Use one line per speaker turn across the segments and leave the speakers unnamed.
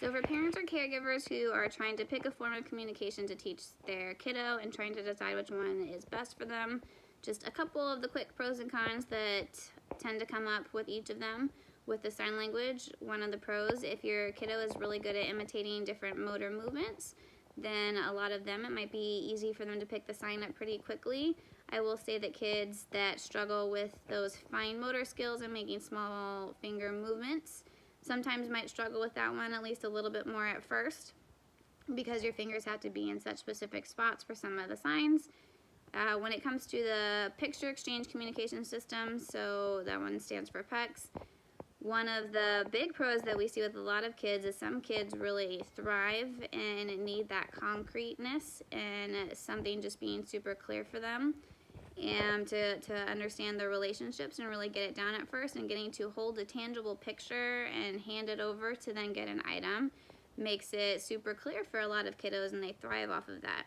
So for parents or caregivers who are trying to pick a form of communication to teach their kiddo and trying to decide which one is best for them, just a couple of the quick pros and cons that tend to come up with each of them. With the sign language, one of the pros, if your kiddo is really good at imitating different motor movements, then a lot of them, it might be easy for them to pick the sign up pretty quickly. I will say that kids that struggle with those fine motor skills and making small finger movements sometimes might struggle with that one at least a little bit more at first, because your fingers have to be in such specific spots for some of the signs. When it comes to the picture exchange communication system, so that one stands for PECS, one of the big pros that we see with a lot of kids is some kids really thrive and need that concreteness and something just being super clear for them, and to understand their relationships and really get it down at first, and getting to hold a tangible picture and hand it over to then get an item makes it super clear for a lot of kiddos, and they thrive off of that.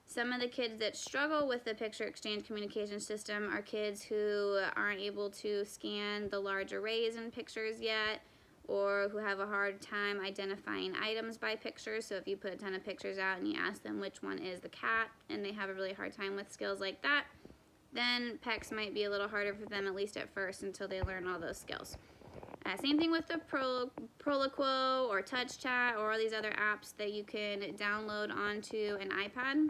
Some of the kids that struggle with the picture exchange communication system are kids who aren't able to scan the large arrays in pictures yet, or who have a hard time identifying items by pictures. So if you put a ton of pictures out and you ask them which one is the cat, and they have a really hard time with skills like that, then PECS might be a little harder for them, at least at first, until they learn all those skills. Same thing with the Proloquo or Touch Chat or all these other apps that you can download onto an iPad.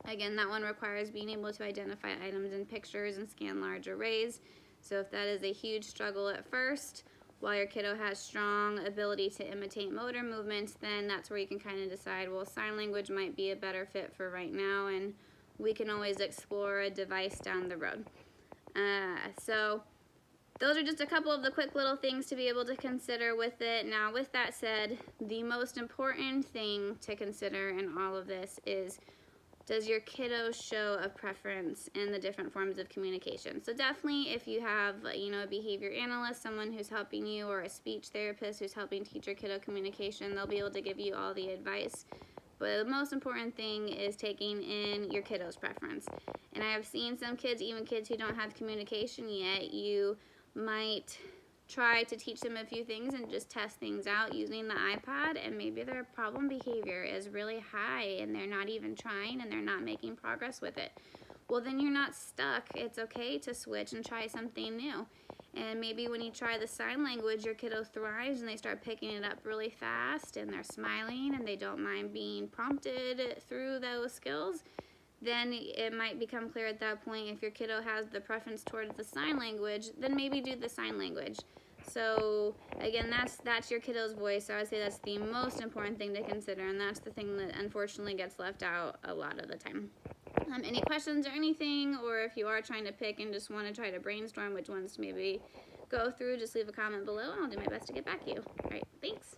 Again, that one requires being able to identify items in pictures and scan large arrays. So if that is a huge struggle at first, while your kiddo has strong ability to imitate motor movements, then that's where you can kind of decide, well, sign language might be a better fit for right now, and we can always explore a device down the road. So those are just a couple of the quick little things to be able to consider with it. Now, with that said, the most important thing to consider in all of this is, does your kiddo show a preference in the different forms of communication? So definitely, if you have, a behavior analyst, someone who's helping you, or a speech therapist who's helping teach your kiddo communication, they'll be able to give you all the advice. But the most important thing is taking in your kiddo's preference. And I have seen some kids, even kids who don't have communication yet, you might try to teach them a few things and just test things out using the iPad, and maybe their problem behavior is really high and they're not even trying and they're not making progress with it. Well, then you're not stuck. It's okay to switch and try something new. And maybe when you try the sign language, your kiddo thrives and they start picking it up really fast and they're smiling and they don't mind being prompted through those skills. Then it might become clear at that point, if your kiddo has the preference towards the sign language, then maybe do the sign language. So again, that's your kiddo's voice. So I would say that's the most important thing to consider, and that's the thing that unfortunately gets left out a lot of the time. Any questions or anything, or if you are trying to pick and just want to try to brainstorm which ones to maybe go through, just leave a comment below and I'll do my best to get back to you. All right, thanks.